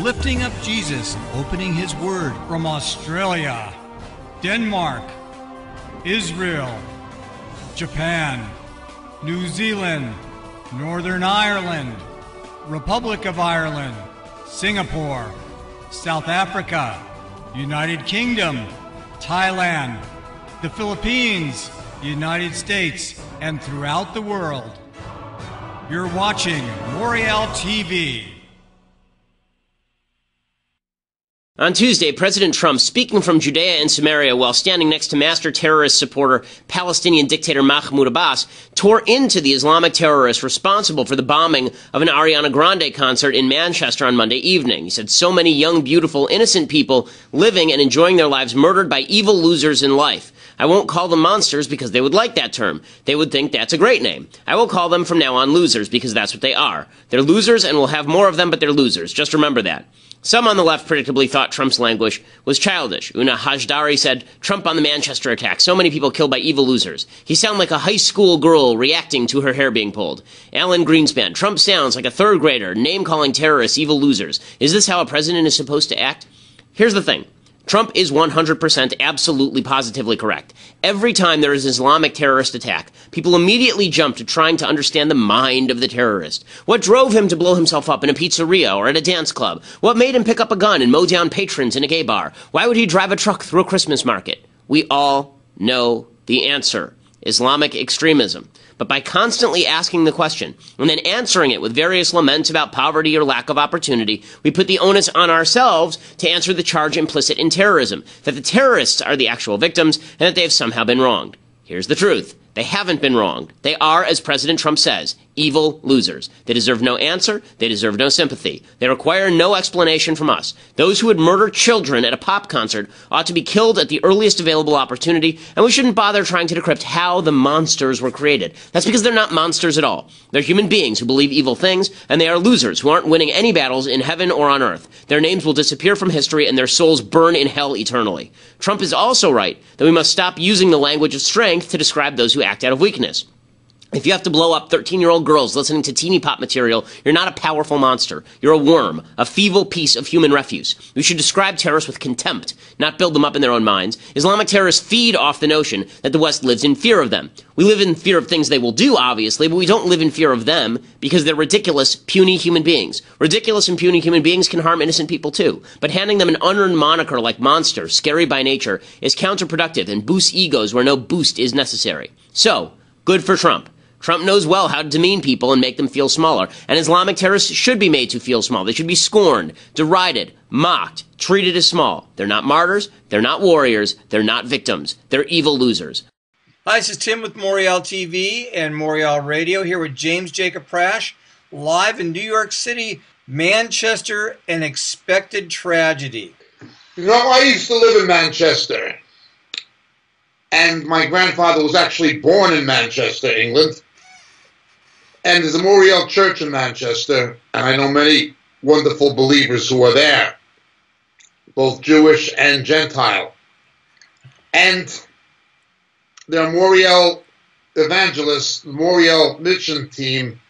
lifting up Jesus, opening his word from Australia, Denmark, Israel, Japan, New Zealand, Northern Ireland, Republic of Ireland, Singapore, South Africa, United Kingdom, Thailand, the Philippines, United States, and throughout the world. You're watching Moriel TV. On Tuesday, President Trump, speaking from Judea and Samaria while standing next to master terrorist supporter Palestinian dictator Mahmoud Abbas, tore into the Islamic terrorists responsible for the bombing of an Ariana Grande concert in Manchester on Monday evening. He said, "So many young, beautiful, innocent people living and enjoying their lives murdered by evil losers in life. I won't call them monsters because they would like that term. They would think that's a great name. I will call them from now on losers because that's what they are. They're losers and we'll have more of them, but they're losers. Just remember that." Some on the left predictably thought Trump's language was childish. Una Hajdari said, "Trump on the Manchester attack. So many people killed by evil losers. He sounds like a high school girl reacting to her hair being pulled." Alan Greenspan, "Trump sounds like a third grader name-calling terrorists evil losers. Is this how a president is supposed to act?" Here's the thing. Trump is 100% absolutely positively correct. Every time there is an Islamic terrorist attack, people immediately jump to trying to understand the mind of the terrorist. What drove him to blow himself up in a pizzeria or at a dance club? What made him pick up a gun and mow down patrons in a gay bar? Why would he drive a truck through a Christmas market? We all know the answer. Islamic extremism. But by constantly asking the question and then answering it with various laments about poverty or lack of opportunity, we put the onus on ourselves to answer the charge implicit in terrorism, that the terrorists are the actual victims and that they have somehow been wronged. Here's the truth. They haven't been wronged. They are, as President Trump says, evil losers. They deserve no answer. They deserve no sympathy. They require no explanation from us. Those who would murder children at a pop concert ought to be killed at the earliest available opportunity, and we shouldn't bother trying to decrypt how the monsters were created. That's because they're not monsters at all. They're human beings who believe evil things, and they are losers who aren't winning any battles in heaven or on earth. Their names will disappear from history, and their souls burn in hell eternally. Trump is also right that we must stop using the language of strength to describe those who act out of weakness. If you have to blow up 13-year-old girls listening to teeny pop material, you're not a powerful monster. You're a worm, a feeble piece of human refuse. We should describe terrorists with contempt, not build them up in their own minds. Islamic terrorists feed off the notion that the West lives in fear of them. We live in fear of things they will do, obviously, but we don't live in fear of them because they're ridiculous, puny human beings. Ridiculous and puny human beings can harm innocent people too. But handing them an unearned moniker like monster, scary by nature, is counterproductive and boosts egos where no boost is necessary. So, good for Trump. Trump knows well how to demean people and make them feel smaller, and Islamic terrorists should be made to feel small. They should be scorned, derided, mocked, treated as small. They're not martyrs, they're not warriors, they're not victims. They're evil losers. Hi, this is Tim with Moriel TV and Moriel Radio, here with James Jacob Prasch, live in New York City, Manchester, an expected tragedy. You know, I used to live in Manchester, and my grandfather was actually born in Manchester, England. And there's a Moriel Church in Manchester, and I know many wonderful believers who are there, both Jewish and Gentile. And there are Moriel evangelists, the Moriel mission team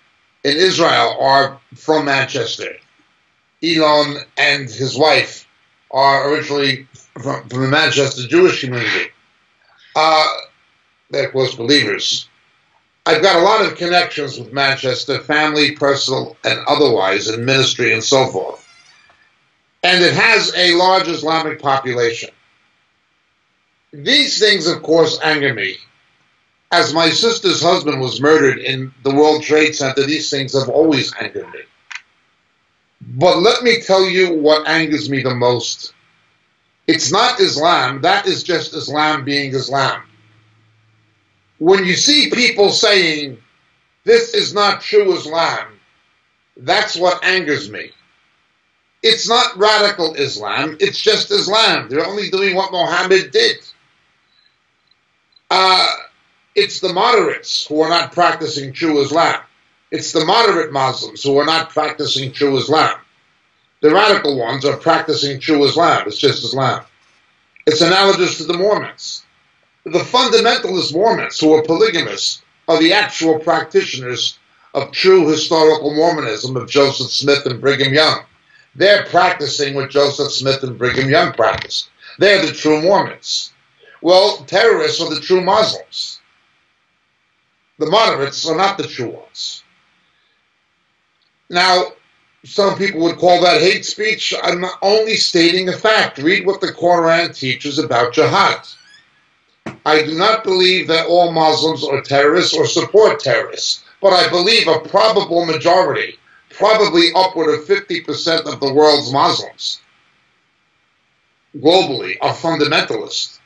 in Israel are from Manchester. Elon and his wife are originally from the Manchester Jewish community. They're, of course, believers. I've got a lot of connections with Manchester, family, personal, and otherwise, in ministry and so forth. And it has a large Islamic population. These things, of course, anger me. As my sister's husband was murdered in the World Trade Center, these things have always angered me. But let me tell you what angers me the most. It's not Islam. That is just Islam being Islam. When you see people saying, this is not true Islam, that's what angers me. It's not radical Islam, it's just Islam. They're only doing what Muhammad did. It's the moderates who are not practicing true Islam. It's the moderate Muslims who are not practicing true Islam. The radical ones are practicing true Islam. It's just Islam. It's analogous to the Mormons. The fundamentalist Mormons, who are polygamists, are the actual practitioners of true historical Mormonism of Joseph Smith and Brigham Young. They're practicing what Joseph Smith and Brigham Young practiced. They're the true Mormons. Well, terrorists are the true Muslims. The moderates are not the true ones. Now, some people would call that hate speech. I'm only stating a fact. Read what the Quran teaches about jihad. I do not believe that all Muslims are terrorists or support terrorists, but I believe a probable majority, probably upward of 50% of the world's Muslims globally, are fundamentalists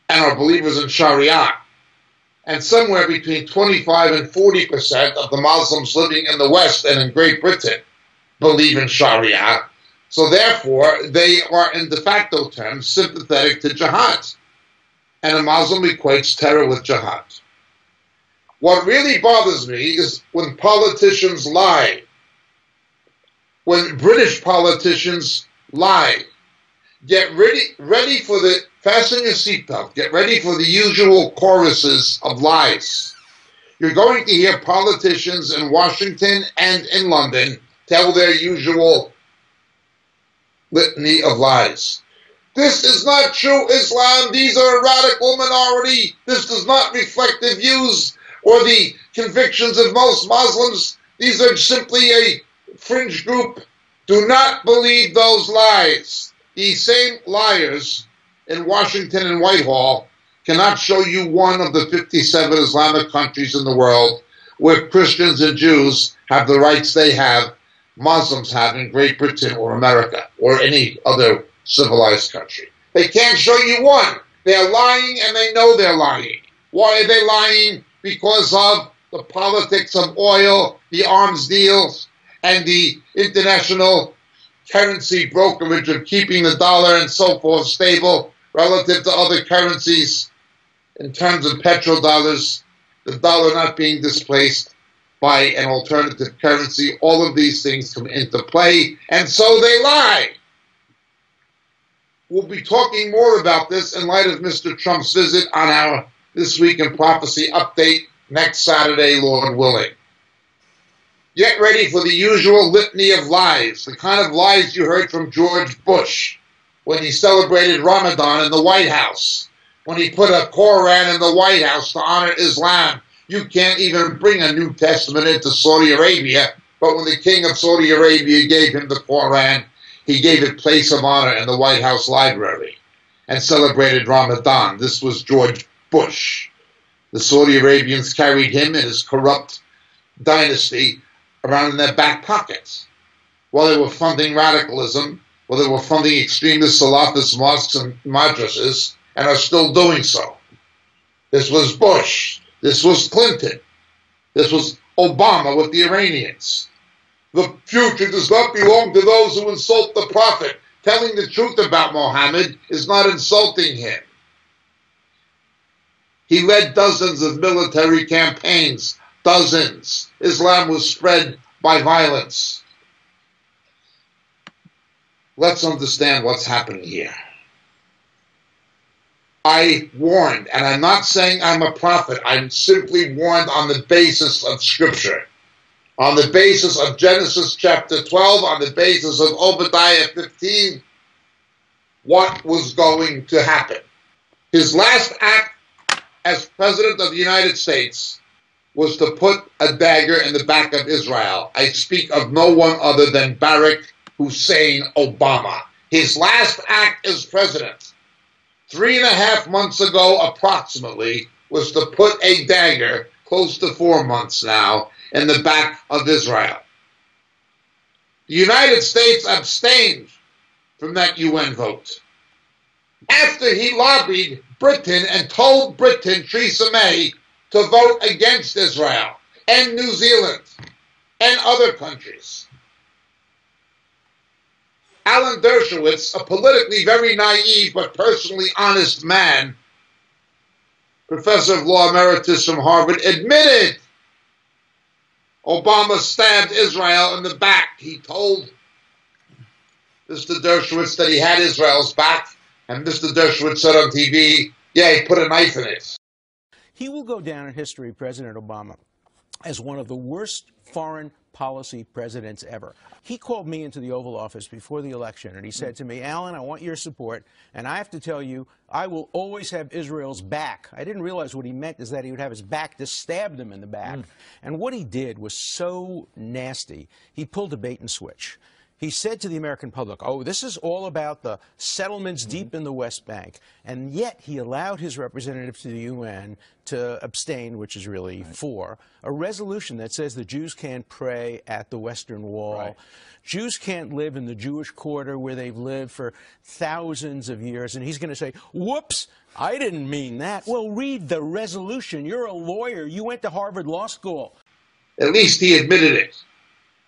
and are believers in Sharia. And somewhere between 25 and 40% of the Muslims living in the West and in Great Britain believe in Sharia. So therefore, they are in de facto terms sympathetic to jihad. And a Muslim equates terror with jihad. What really bothers me is when politicians lie. When British politicians lie. Get ready for the, fasten your seatbelt, get ready for the usual choruses of lies. You're going to hear politicians in Washington and in London tell their usual litany of lies. This is not true Islam. These are a radical minority. This does not reflect the views or the convictions of most Muslims. These are simply a fringe group. Do not believe those lies. These same liars in Washington and Whitehall cannot show you one of the 57 Islamic countries in the world where Christians and Jews have the rights they have, Muslims have in Great Britain or America or any other civilized country. They can't show you one. They're lying and they know they're lying. Why are they lying? Because of the politics of oil, the arms deals, and the international currency brokerage of keeping the dollar and so forth stable relative to other currencies in terms of petrodollars, the dollar not being displaced by an alternative currency. All of these things come into play, and so they lie. We'll be talking more about this in light of Mr. Trump's visit on our This Week in Prophecy update next Saturday, Lord willing. Get ready for the usual litany of lies, the kind of lies you heard from George Bush when he celebrated Ramadan in the White House, when he put a Koran in the White House to honor Islam. You can't even bring a New Testament into Saudi Arabia, but when the king of Saudi Arabia gave him the Koran, he gave it place of honor in the White House library and celebrated Ramadan. This was George Bush. The Saudi Arabians carried him and his corrupt dynasty around in their back pockets while they were funding radicalism, while they were funding extremist Salafist mosques and madrasas, and are still doing so. This was Bush. This was Clinton. This was Obama with the Iranians. The future does not belong to those who insult the Prophet. Telling the truth about Muhammad is not insulting him. He led dozens of military campaigns. Dozens. Islam was spread by violence. Let's understand what's happening here. I warned, and I'm not saying I'm a prophet, I'm simply warned on the basis of Scripture, on the basis of Genesis chapter 12, on the basis of Obadiah 15, what was going to happen. His last act as President of the United States was to put a dagger in the back of Israel. I speak of no one other than Barack Hussein Obama. His last act as president, 3.5 months ago approximately, was to put a dagger, close to 4 months now, in the back of Israel. The United States abstained from that UN vote. After he lobbied Britain and told Britain, Theresa May, to vote against Israel and New Zealand and other countries. Alan Dershowitz, a politically very naive but personally honest man, professor of law emeritus from Harvard, admitted Obama stabbed Israel in the back. He told Mr. Dershowitz that he had Israel's back, and Mr. Dershowitz said on TV, yeah, he put a knife in it. He will go down in history, President Obama, as one of the worst foreign policy presidents ever. He called me into the Oval Office before the election, and he said to me, Alan, I want your support, and I have to tell you, I will always have Israel's back. I didn't realize what he meant is that he would have his back to stab them in the back. And what he did was so nasty. He pulled a bait and switch. He said to the American public, oh, this is all about the settlements deep in the West Bank. And yet he allowed his representative to the UN to abstain, which is really for, a resolution that says the Jews can't pray at the Western Wall. Jews can't live in the Jewish quarter where they've lived for thousands of years. And he's going to say, whoops, I didn't mean that. Well, read the resolution. You're a lawyer. You went to Harvard Law School. At least he admitted it.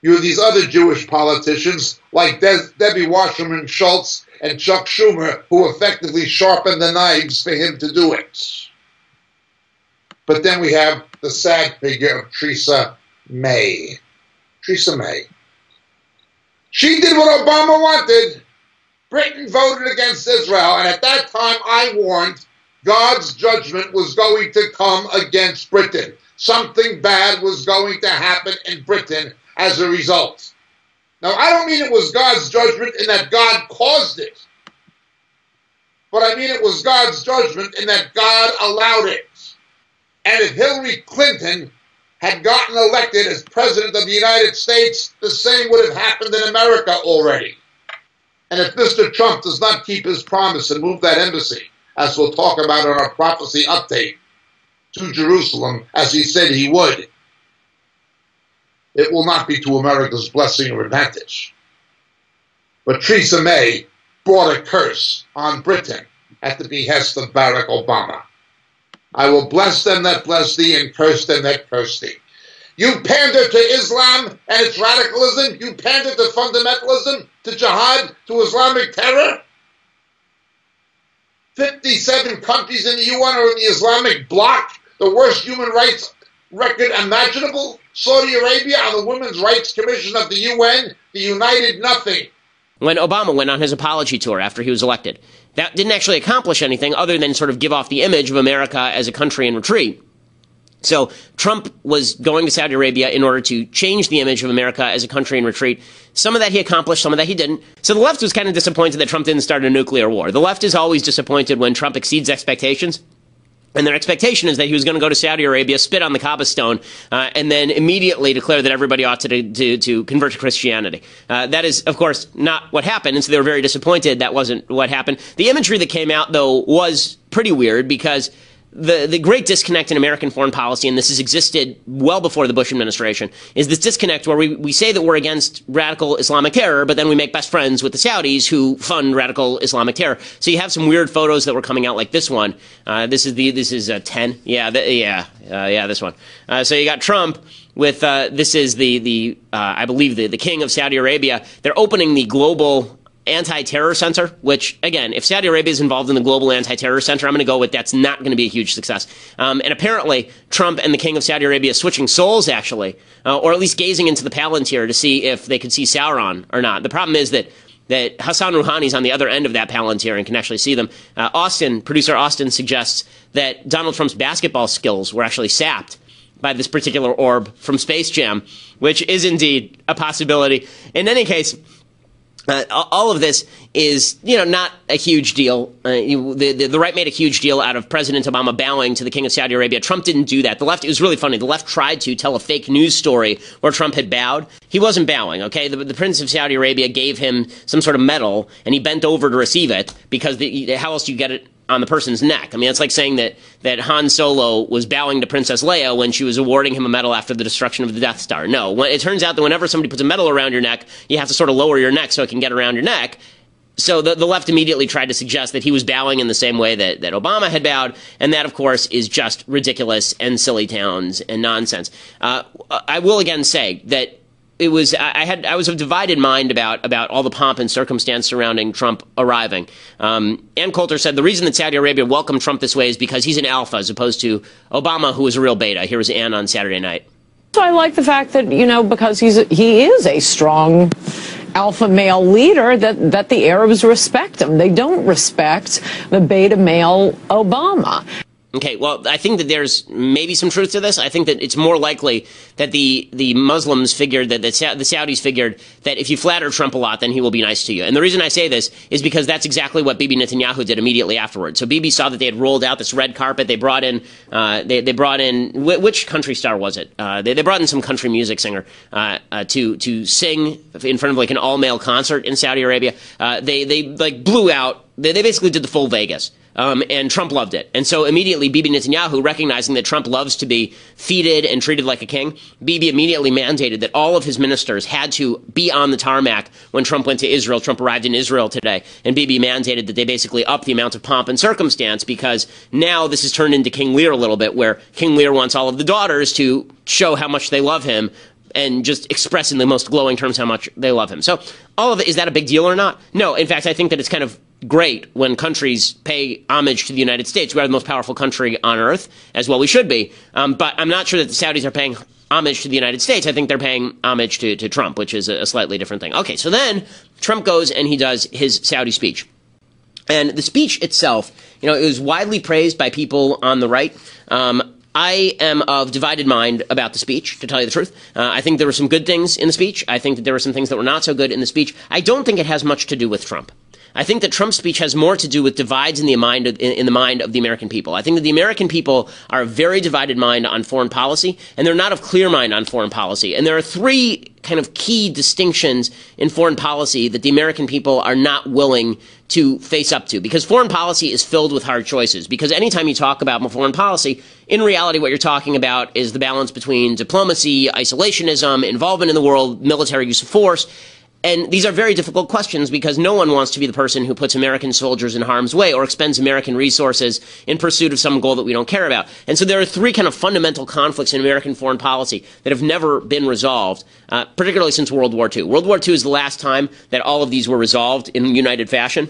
You have these other Jewish politicians like Debbie Wasserman Schultz and Chuck Schumer who effectively sharpened the knives for him to do it. But then we have the sad figure of Theresa May. Theresa May. She did what Obama wanted. Britain voted against Israel, and at that time I warned God's judgment was going to come against Britain. Something bad was going to happen in Britain as a result. Now, I don't mean it was God's judgment in that God caused it, but I mean it was God's judgment in that God allowed it. And if Hillary Clinton had gotten elected as President of the United States, the same would have happened in America already. And if Mr. Trump does not keep his promise and move that embassy, as we'll talk about in our prophecy update, to Jerusalem, as he said he would, it will not be to America's blessing or advantage. But Theresa May brought a curse on Britain at the behest of Barack Obama. I will bless them that bless thee and curse them that curse thee. You pander to Islam and its radicalism. You pander to fundamentalism, to jihad, to Islamic terror. 57 countries in the UN are in the Islamic bloc, the worst human rights record imaginable. Saudi Arabia on the Women's Rights Commission of the UN, the United Nothing. When Obama went on his apology tour after he was elected, that didn't actually accomplish anything other than sort of give off the image of America as a country in retreat. So Trump was going to Saudi Arabia in order to change the image of America as a country in retreat. Some of that he accomplished, some of that he didn't. So the left was kind of disappointed that Trump didn't start a nuclear war. The left is always disappointed when Trump exceeds expectations. And their expectation is that he was going to go to Saudi Arabia, spit on the Kaaba stone, and then immediately declare that everybody ought to convert to Christianity. That is, of course, not what happened, and so they were very disappointed that wasn't what happened. The imagery that came out, though, was pretty weird because the great disconnect in American foreign policy, and this has existed well before the Bush administration, is this disconnect where we say that we're against radical Islamic terror, but then we make best friends with the Saudis who fund radical Islamic terror. So you have some weird photos that were coming out like this one. This is 10. This one. So you got Trump with this is I believe the king of Saudi Arabia. They're opening the global anti-terror center, which, again, if Saudi Arabia is involved in the global anti-terror center, I'm going to go with that's not going to be a huge success. And apparently, Trump and the king of Saudi Arabia switching souls, actually, or at least gazing into the Palantir to see if they could see Sauron or not. The problem is that Hassan Rouhani's on the other end of that Palantir and can actually see them. Producer Austin suggests that Donald Trump's basketball skills were actually sapped by this particular orb from Space Jam, which is indeed a possibility. In any case, all of this is, not a huge deal. The right made a huge deal out of President Obama bowing to the King of Saudi Arabia. Trump didn't do that. The left, it was really funny. The left tried to tell a fake news story where Trump had bowed. He wasn't bowing, okay? The Prince of Saudi Arabia gave him some sort of medal, and he bent over to receive it because how else do you get it on the person's neck? I mean, it's like saying that Han Solo was bowing to Princess Leia when she was awarding him a medal after the destruction of the Death Star. No, it turns out that whenever somebody puts a medal around your neck, you have to sort of lower your neck so it can get around your neck. So the left immediately tried to suggest that he was bowing in the same way that Obama had bowed, and that, of course, is just ridiculous and silly towns and nonsense. I will again say that I was of divided mind about all the pomp and circumstance surrounding Trump arriving. Ann Coulter said the reason that Saudi Arabia welcomed Trump this way is because he's an alpha as opposed to Obama, who was a real beta. Here was Ann on Saturday night. So I like the fact that, because he is a strong alpha male leader, that the Arabs respect him. They don't respect the beta male Obama. Okay, well, I think that there's maybe some truth to this. I think that it's more likely that the Muslims figured, that the Saudis figured that if you flatter Trump a lot, then he will be nice to you. And the reason I say this is because that's exactly what Bibi Netanyahu did immediately afterwards. So Bibi saw that they had rolled out this red carpet. They brought in, which country star was it? They brought in some country music singer to sing in front of like an all-male concert in Saudi Arabia. They like blew out. They basically did the full Vegas. And Trump loved it. And so immediately Bibi Netanyahu, recognizing that Trump loves to be feted and treated like a king, Bibi immediately mandated that all of his ministers had to be on the tarmac when Trump went to Israel. Trump arrived in Israel today. And Bibi mandated that they basically up the amount of pomp and circumstance, because now this has turned into King Lear a little bit, where King Lear wants all of the daughters to show how much they love him and just express in the most glowing terms how much they love him. So all of it, is that a big deal or not? No. In fact, I think that it's kind of great when countries pay homage to the United States. We are the most powerful country on earth, as well we should be. But I'm not sure that the Saudis are paying homage to the United States. I think they're paying homage to Trump, which is a slightly different thing. Okay, so then Trump goes and he does his Saudi speech. And the speech itself, it was widely praised by people on the right. I am of divided mind about the speech, to tell you the truth. I think there were some good things in the speech. I think that there were some things that were not so good in the speech. I don't think it has much to do with Trump. I think that Trump's speech has more to do with divides in the mind of the American people. I think that the American people are a very divided mind on foreign policy, and they're not of clear mind on foreign policy. And there are three kind of key distinctions in foreign policy that the American people are not willing to face up to, because foreign policy is filled with hard choices. Because anytime you talk about foreign policy, in reality what you're talking about is the balance between diplomacy, isolationism, involvement in the world, military use of force. And these are very difficult questions, because no one wants to be the person who puts American soldiers in harm's way or expends American resources in pursuit of some goal that we don't care about. And so there are three kind of fundamental conflicts in American foreign policy that have never been resolved, particularly since World War II. World War II is the last time that all of these were resolved in united fashion.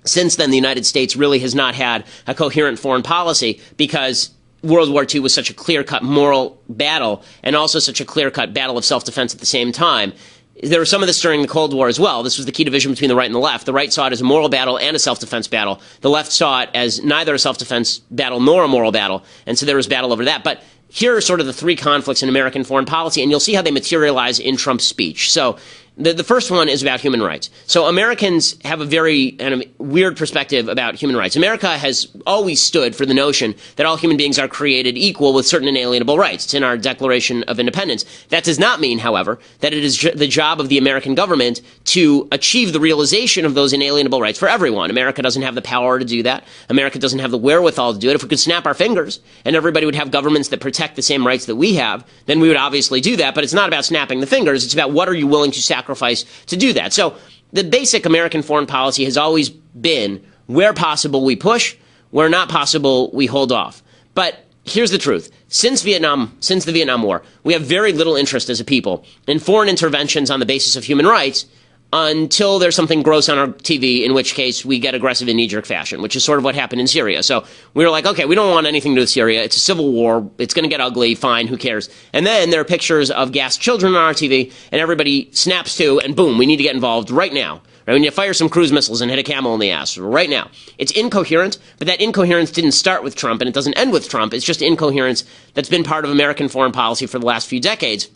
Since then, the United States really has not had a coherent foreign policy, because World War II was such a clear-cut moral battle, and also such a clear-cut battle of self-defense at the same time. There was some of this during the Cold War as well. This was the key division between the right and the left. The right saw it as a moral battle and a self-defense battle. The left saw it as neither a self-defense battle nor a moral battle, and so there was battle over that. But here are sort of the three conflicts in American foreign policy, and you'll see how they materialize in Trump's speech. So the first one is about human rights. So Americans have a very weird perspective about human rights. America has always stood for the notion that all human beings are created equal with certain inalienable rights. It's in our Declaration of Independence. That does not mean, however, that it is the job of the American government to achieve the realization of those inalienable rights for everyone. America doesn't have the power to do that. America doesn't have the wherewithal to do it. If we could snap our fingers and everybody would have governments that protect the same rights that we have, then we would obviously do that. But it's not about snapping the fingers. It's about what are you willing to sacrifice to do that. So the basic American foreign policy has always been, where possible we push, where not possible we hold off. But here's the truth. Since the Vietnam War, we have very little interest as a people in foreign interventions on the basis of human rights, until there's something gross on our TV, in which case we get aggressive in knee-jerk fashion, which is sort of what happened in Syria. So we were like, okay, we don't want anything to do with Syria. It's a civil war. It's going to get ugly. Fine, who cares? And then there are pictures of gassed children on our TV, and everybody snaps to, and boom, we need to get involved right now. Right? We need to fire some cruise missiles and hit a camel in the ass right now. It's incoherent, but that incoherence didn't start with Trump, and it doesn't end with Trump. It's just incoherence that's been part of American foreign policy for the last few decades.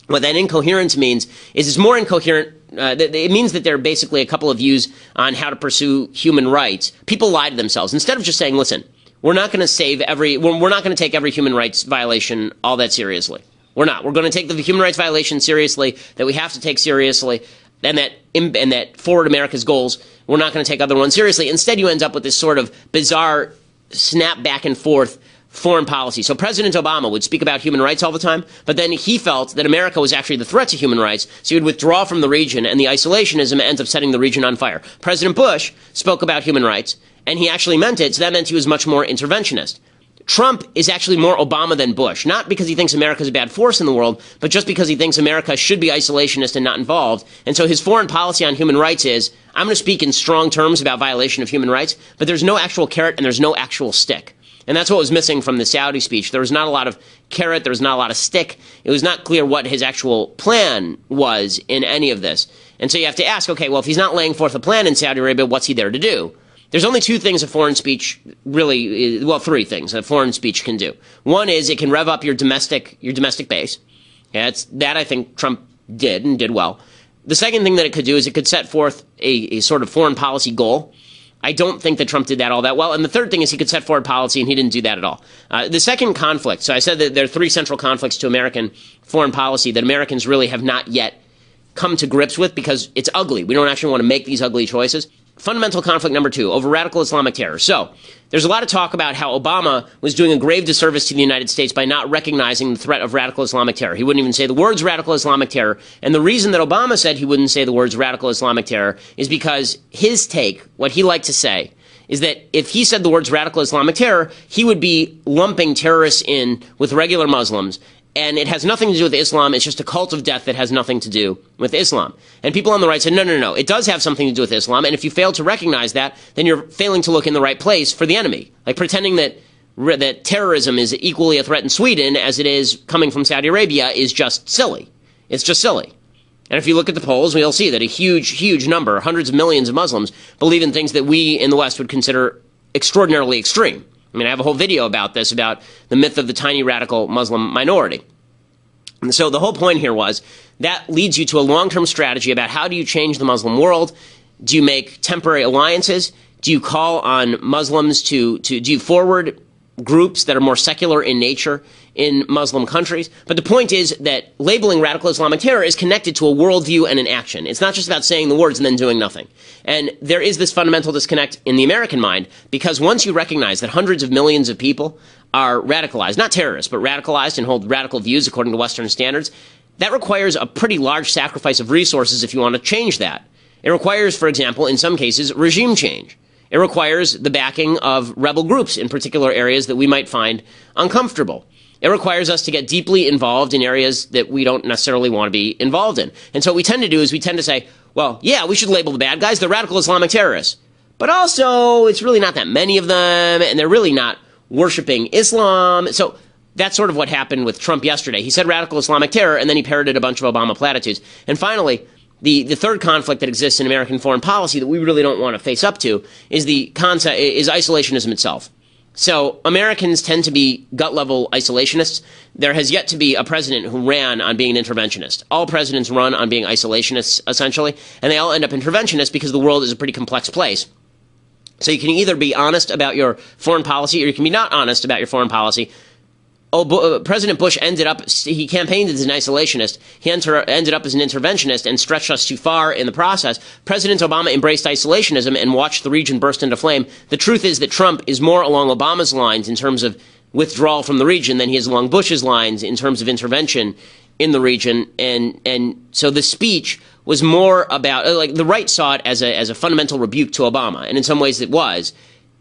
What that incoherence means is it's more incoherent. It means that there are basically a couple of views on how to pursue human rights. People lie to themselves. Instead of just saying, listen, we're not going to take every human rights violation all that seriously. We're not. We're going to take the human rights violation seriously that we have to take seriously, and that forward America's goals, we're not going to take other ones seriously. Instead, you end up with this sort of bizarre snap back and forth foreign policy. So President Obama would speak about human rights all the time, but then he felt that America was actually the threat to human rights, so he would withdraw from the region, and the isolationism ends up setting the region on fire. President Bush spoke about human rights, and he actually meant it, so that meant he was much more interventionist. Trump is actually more Obama than Bush, not because he thinks America's a bad force in the world, but just because he thinks America should be isolationist and not involved. And so his foreign policy on human rights is, I'm going to speak in strong terms about violation of human rights, but there's no actual carrot and there's no actual stick. And that's what was missing from the Saudi speech. There was not a lot of carrot. There was not a lot of stick. It was not clear what his actual plan was in any of this. And so you have to ask, okay, well, if he's not laying forth a plan in Saudi Arabia, what's he there to do? There's only two things a foreign speech really, well, three things a foreign speech can do. One is it can rev up your domestic base. Yeah, that I think Trump did and did well. The second thing that it could do is it could set forth a sort of foreign policy goal. I don't think that Trump did that all that well. And the third thing is he could set forward policy, and he didn't do that at all. The second conflict, so I said that there are three central conflicts to American foreign policy that Americans really have not yet come to grips with because it's ugly. We don't actually want to make these ugly choices. Fundamental conflict number two, over radical Islamic terror. So there's a lot of talk about how Obama was doing a grave disservice to the United States by not recognizing the threat of radical Islamic terror. He wouldn't even say the words radical Islamic terror. And the reason that Obama said he wouldn't say the words radical Islamic terror is because his take, what he liked to say, is that if he said the words radical Islamic terror, he would be lumping terrorists in with regular Muslims. And it has nothing to do with Islam. It's just a cult of death that has nothing to do with Islam. And people on the right said, no. It does have something to do with Islam. And if you fail to recognize that, then you're failing to look in the right place for the enemy. Like pretending that terrorism is equally a threat in Sweden as it is coming from Saudi Arabia is just silly. It's just silly. And if you look at the polls, we'll see that a huge number, hundreds of millions of Muslims, believe in things that we in the West would consider extraordinarily extreme. I mean, I have a whole video about this, about the myth of the tiny radical Muslim minority. And so the whole point here was that leads you to a long-term strategy about how do you change the Muslim world? Do you make temporary alliances? Do you call on Muslims do you forward groups that are more secular in nature in Muslim countries? But the point is that labeling radical Islamic terror is connected to a worldview and an action. It's not just about saying the words and then doing nothing. And there is this fundamental disconnect in the American mind, because once you recognize that hundreds of millions of people are radicalized, not terrorists, but radicalized and hold radical views according to Western standards, that requires a pretty large sacrifice of resources if you want to change that. It requires, for example, in some cases, regime change. It requires the backing of rebel groups in particular areas that we might find uncomfortable. It requires us to get deeply involved in areas that we don't necessarily want to be involved in. And so what we tend to do is we tend to say, well, yeah, we should label the bad guys. They're radical Islamic terrorists. But also, it's really not that many of them, and they're really not worshiping Islam. So that's sort of what happened with Trump yesterday. He said radical Islamic terror, and then he parroted a bunch of Obama platitudes. And finally, the third conflict that exists in American foreign policy that we really don't want to face up to is isolationism itself. So Americans tend to be gut-level isolationists. There has yet to be a president who ran on being an interventionist. All presidents run on being isolationists, essentially, and they all end up interventionists because the world is a pretty complex place. So you can either be honest about your foreign policy or you can be not honest about your foreign policy. President Bush he campaigned as an isolationist. He ended up as an interventionist and stretched us too far in the process. President Obama embraced isolationism and watched the region burst into flame. The truth is that Trump is more along Obama's lines in terms of withdrawal from the region than he is along Bush's lines in terms of intervention in the region. And so the speech was more about, like, the right saw it as a fundamental rebuke to Obama, and in some ways it was.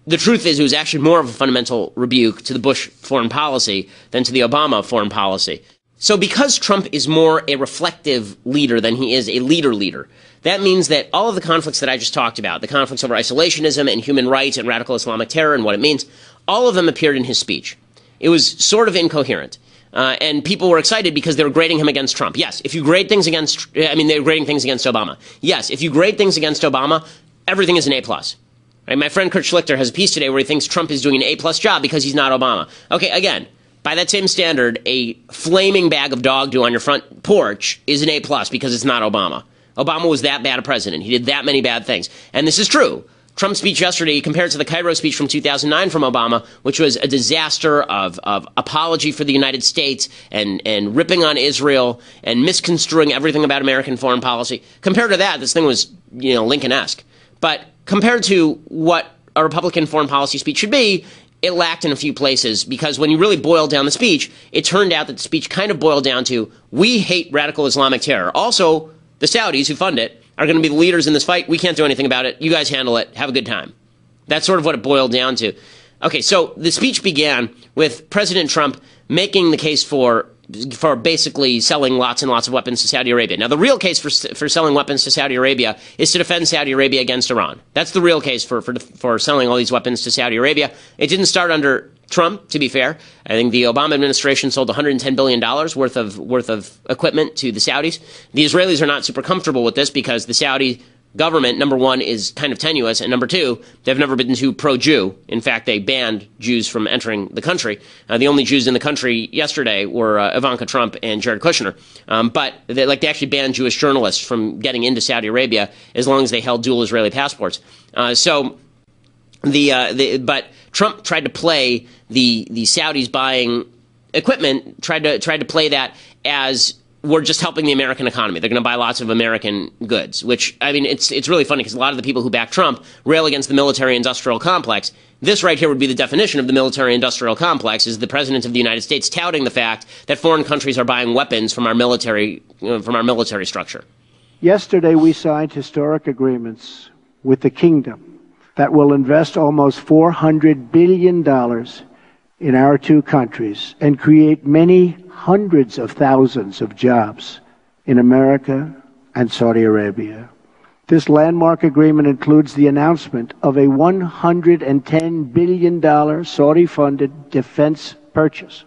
The truth is it was actually more of a fundamental rebuke to the Bush foreign policy than to the Obama foreign policy. So because Trump is more a reflective leader than he is a leader, that means that all of the conflicts that I just talked about, the conflicts over isolationism and human rights and radical Islamic terror and what it means, all of them appeared in his speech. It was sort of incoherent. And people were excited because they were grading him against Trump. Yes, if you grade things against, they were grading things against Obama. Yes, if you grade things against Obama, everything is an A+. Right? My friend Kurt Schlichter has a piece today where he thinks Trump is doing an A+ job because he's not Obama. Okay, again, by that same standard, a flaming bag of dog do on your front porch is an A+ because it's not Obama. Obama was that bad a president. He did that many bad things. And this is true. Trump's speech yesterday compared to the Cairo speech from 2009 from Obama, which was a disaster of apology for the United States and ripping on Israel and misconstruing everything about American foreign policy. Compared to that, this thing was, Lincoln-esque. But compared to what a Republican foreign policy speech should be, it lacked in a few places, because when you really boiled down the speech, it turned out that the speech kind of boiled down to, we hate radical Islamic terror. Also, the Saudis who fund it are going to be the leaders in this fight. We can't do anything about it. You guys handle it. Have a good time. That's sort of what it boiled down to. Okay, so the speech began with President Trump making the case for basically selling lots and lots of weapons to Saudi Arabia. Now, the real case for selling weapons to Saudi Arabia is to defend Saudi Arabia against Iran. That's the real case for selling all these weapons to Saudi Arabia. It didn't start under Trump, to be fair. I think the Obama administration sold $110 billion worth of equipment to the Saudis. The Israelis are not super comfortable with this because the Saudi government, number one, is kind of tenuous, and number two, they've never been too pro-Jew. In fact, they banned Jews from entering the country. The only Jews in the country yesterday were Ivanka Trump and Jared Kushner. But they actually banned Jewish journalists from getting into Saudi Arabia as long as they held dual Israeli passports. But Trump tried to play the Saudis buying equipment, tried to play that as we're just helping the American economy. They're going to buy lots of American goods, which, I mean, it's really funny because a lot of the people who back Trump rail against the military-industrial complex. This right here would be the definition of the military-industrial complex, is the President of the United States touting the fact that foreign countries are buying weapons from our military structure. Yesterday, we signed historic agreements with the Kingdom that will invest almost $400 billion in our two countries and create many hundreds of thousands of jobs in America and Saudi Arabia. This landmark agreement includes the announcement of a $110 billion Saudi-funded defense purchase,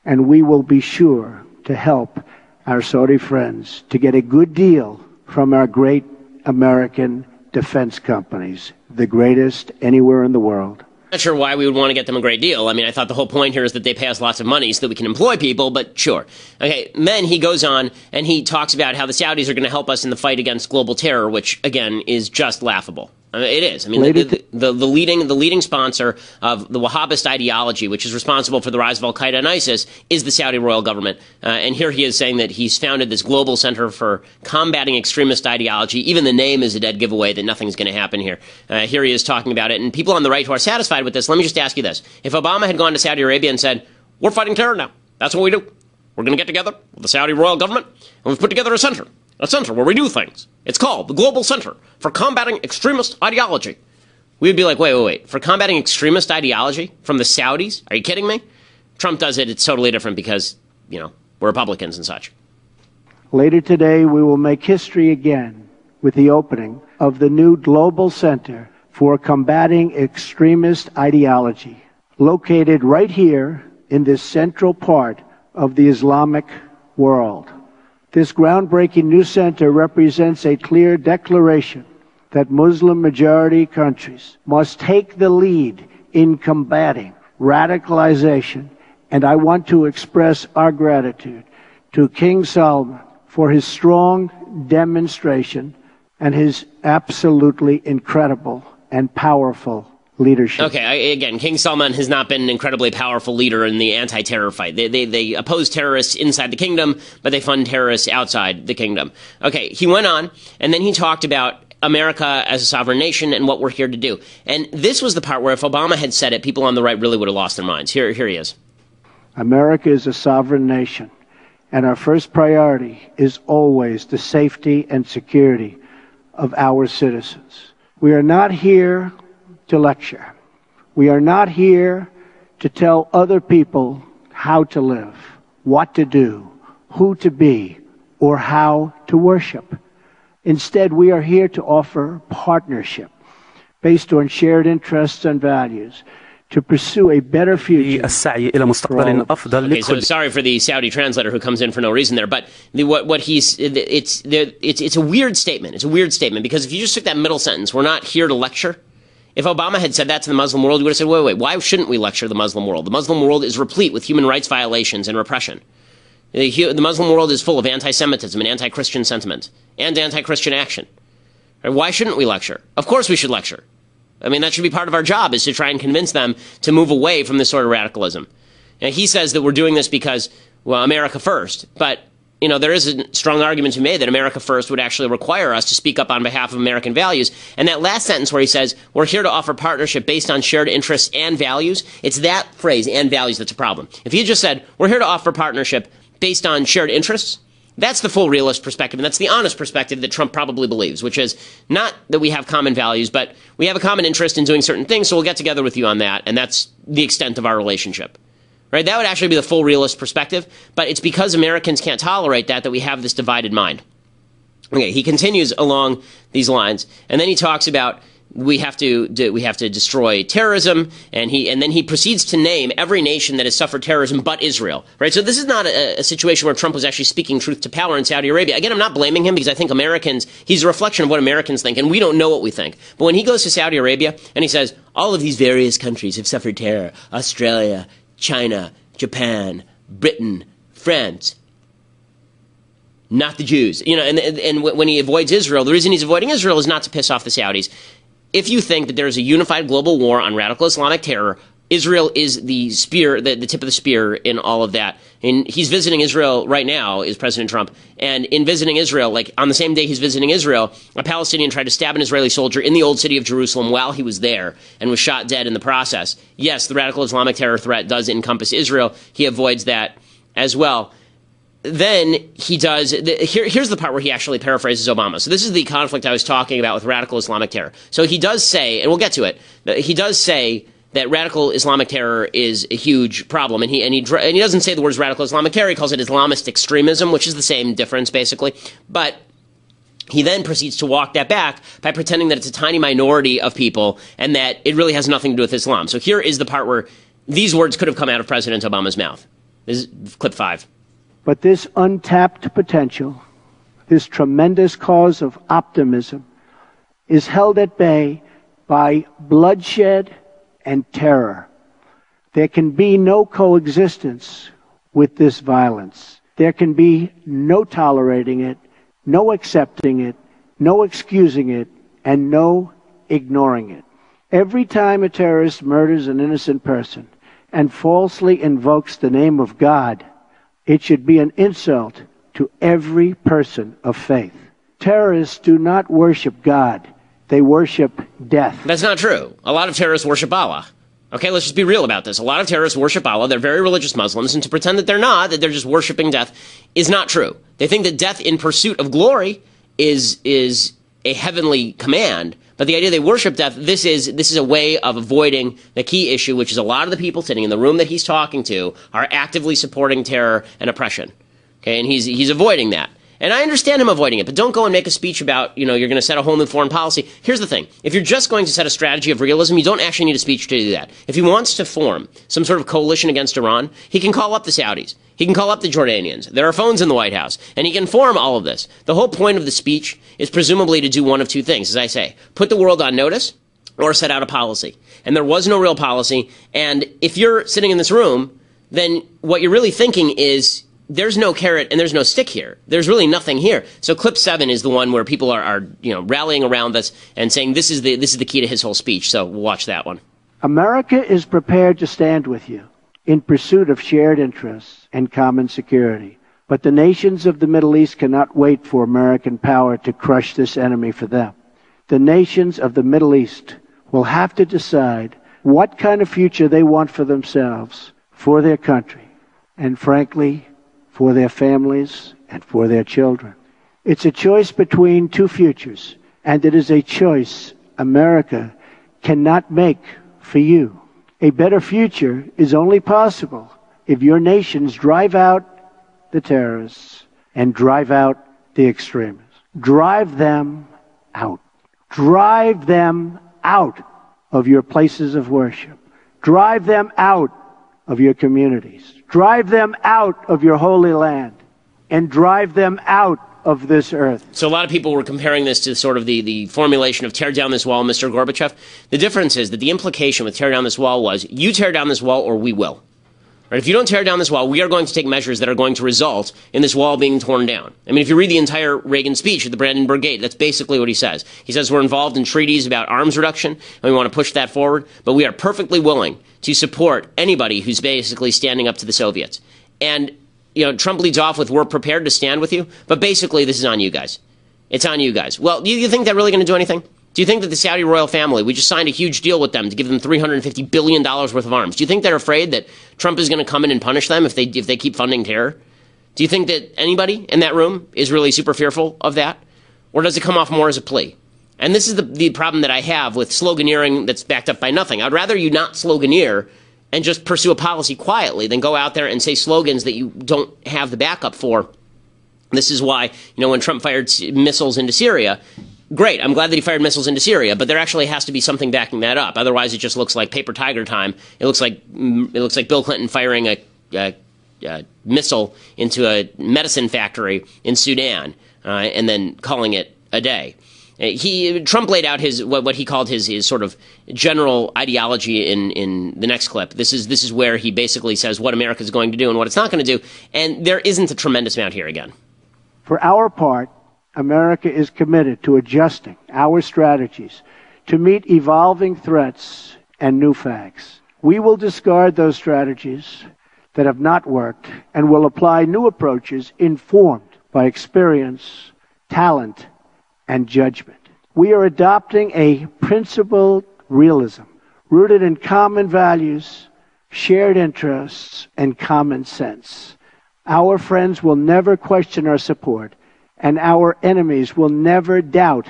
and we will be sure to help our Saudi friends to get a good deal from our great American defense companies, the greatest anywhere in the world. Not sure why we would want to get them a great deal. I mean, I thought the whole point here is that they pay us lots of money so that we can employ people, but sure. Okay, then he goes on and he talks about how the Saudis are going to help us in the fight against global terror, which, again, is just laughable. It is. I mean, the leading sponsor of the Wahhabist ideology, which is responsible for the rise of Al-Qaeda and ISIS, is the Saudi royal government. And here he is saying that he's founded this global center for combating extremist ideology. Even the name is a dead giveaway that nothing's going to happen here. Here he is talking about it. And people on the right who are satisfied with this, let me just ask you this. If Obama had gone to Saudi Arabia and said, we're fighting terror now, that's what we do. We're going to get together with the Saudi royal government, and we've put together a center where we do things. It's called the Global Center for Combating Extremist Ideology. We would be like, wait. For combating extremist ideology from the Saudis? Are you kidding me? Trump does it. It's totally different because, we're Republicans and such. Later today, we will make history again with the opening of the new Global Center for Combating Extremist Ideology, located right here in this central part of the Islamic world. This groundbreaking new center represents a clear declaration that Muslim-majority countries must take the lead in combating radicalization, and I want to express our gratitude to King Salman for his strong demonstration and his absolutely incredible and powerful leadership. Okay, again, King Salman has not been an incredibly powerful leader in the anti-terror fight. They oppose terrorists inside the kingdom, but they fund terrorists outside the kingdom. Okay, he went on, and then he talked about America as a sovereign nation and what we're here to do. And this was the part where if Obama had said it, people on the right really would have lost their minds. Here he is. America is a sovereign nation, and our first priority is always the safety and security of our citizens. We are not here to lecture. We are not here to tell other people how to live, what to do, who to be, or how to worship. Instead, we are here to offer partnership based on shared interests and values to pursue a better future. Okay, so sorry for the Saudi translator who comes in for no reason there, but it's a weird statement. It's a weird statement because if you just took that middle sentence, we're not here to lecture. If Obama had said that to the Muslim world, you would have said, wait, why shouldn't we lecture the Muslim world? The Muslim world is replete with human rights violations and repression. The Muslim world is full of anti-Semitism and anti-Christian sentiment and anti-Christian action. Why shouldn't we lecture? Of course we should lecture. I mean, that should be part of our job, is to try and convince them to move away from this sort of radicalism. And he says that we're doing this because, well, America first, but there is a strong argument to be made that America first would actually require us to speak up on behalf of American values. And that last sentence where he says, we're here to offer partnership based on shared interests and values, it's that phrase, and values, that's a problem. If he just said, we're here to offer partnership based on shared interests, that's the full realist perspective, and that's the honest perspective that Trump probably believes, which is not that we have common values, but we have a common interest in doing certain things, so we'll get together with you on that, and that's the extent of our relationship. Right? That would actually be the full realist perspective, but it's because Americans can't tolerate that we have this divided mind. Okay, he continues along these lines, and then he talks about we have to destroy terrorism, and then he proceeds to name every nation that has suffered terrorism but Israel, right? So this is not a situation where Trump was actually speaking truth to power in Saudi Arabia. Again, I'm not blaming him because I think he's a reflection of what Americans think, and we don't know what we think. But when he goes to Saudi Arabia and he says, all of these various countries have suffered terror, Australia, China, Japan, Britain, France, not the Jews, and when he avoids Israel, the reason he's avoiding Israel is not to piss off the Saudis. If you think that there is a unified global war on radical Islamic terror, Israel is the spear, the tip of the spear in all of that. And he's visiting Israel right now, is President Trump. And in visiting Israel, like on the same day he's visiting Israel, a Palestinian tried to stab an Israeli soldier in the old city of Jerusalem while he was there and was shot dead in the process. Yes, the radical Islamic terror threat does encompass Israel. He avoids that as well. Then he does, here's the part where he actually paraphrases Obama. So this is the conflict I was talking about with radical Islamic terror. So he does say, and we'll get to it, he does say that radical Islamic terror is a huge problem. And he doesn't say the words radical Islamic terror, he calls it Islamist extremism, which is the same difference basically. But he then proceeds to walk that back by pretending that it's a tiny minority of people and that it really has nothing to do with Islam. So here is the part where these words could have come out of President Obama's mouth. This is clip 5. But this untapped potential, this tremendous cause of optimism, is held at bay by bloodshed and terror. There can be no coexistence with this violence. There can be no tolerating it, no accepting it, no excusing it, and no ignoring it. Every time a terrorist murders an innocent person and falsely invokes the name of God, it should be an insult to every person of faith. Terrorists do not worship God. They worship death. That's not true. A lot of terrorists worship Allah. Okay, let's just be real about this. A lot of terrorists worship Allah. They're very religious Muslims, and to pretend that they're not, that they're just worshiping death, is not true. They think that death in pursuit of glory is a heavenly command, but the idea they worship death, this is a way of avoiding the key issue, which is a lot of the people sitting in the room that he's talking to are actively supporting terror and oppression. Okay, and he's avoiding that. And I understand him avoiding it, but don't go and make a speech about, you're going to set a whole new foreign policy. Here's the thing. If you're just going to set a strategy of realism, you don't actually need a speech to do that. If he wants to form some sort of coalition against Iran, he can call up the Saudis. He can call up the Jordanians. There are phones in the White House, and he can form all of this. The whole point of the speech is presumably to do one of two things, as I say. Put the world on notice or set out a policy. And there was no real policy, and if you're sitting in this room, then what you're really thinking is, there's no carrot and there's no stick here. There's really nothing here. So clip 7 is the one where people are rallying around this and saying this is the key to his whole speech. So we'll watch that one. America is prepared to stand with you in pursuit of shared interests and common security. But the nations of the Middle East cannot wait for American power to crush this enemy for them. The nations of the Middle East will have to decide what kind of future they want for themselves, for their country, and frankly, for their families and for their children. It's a choice between two futures, and it is a choice America cannot make for you. A better future is only possible if your nations drive out the terrorists and drive out the extremists. Drive them out. Drive them out of your places of worship. Drive them out of your communities. Drive them out of your holy land. And drive them out of this earth. So a lot of people were comparing this to sort of the formulation of tear down this wall, Mr. Gorbachev. The difference is that the implication with tear down this wall was, you tear down this wall or we will. Right? If you don't tear down this wall, we are going to take measures that are going to result in this wall being torn down. I mean, if you read the entire Reagan speech at the Brandenburg Gate, that's basically what he says. He says we're involved in treaties about arms reduction, and we want to push that forward, but we are perfectly willing to support anybody who's basically standing up to the Soviets. And, Trump leads off with, we're prepared to stand with you, but basically this is on you guys. It's on you guys. Well, do you think they're really going to do anything? Do you think that the Saudi royal family, we just signed a huge deal with them to give them $350 billion worth of arms. Do you think they're afraid that Trump is going to come in and punish them if they keep funding terror? Do you think that anybody in that room is really super fearful of that? Or does it come off more as a plea? And this is the problem that I have with sloganeering that's backed up by nothing. I'd rather you not sloganeer and just pursue a policy quietly than go out there and say slogans that you don't have the backup for. This is why, when Trump fired missiles into Syria, great. I'm glad that he fired missiles into Syria, but there actually has to be something backing that up. Otherwise, it just looks like paper tiger time. It looks like Bill Clinton firing a missile into a medicine factory in Sudan and then calling it a day. Trump laid out his what he called his sort of general ideology in the next clip. This is where he basically says what America is going to do and what it's not going to do, and there isn't a tremendous amount here again. For our part, America is committed to adjusting our strategies to meet evolving threats and new facts. We will discard those strategies that have not worked and will apply new approaches informed by experience, talent, and judgment. We are adopting a principled realism rooted in common values, shared interests, and common sense. Our friends will never question our support, and our enemies will never doubt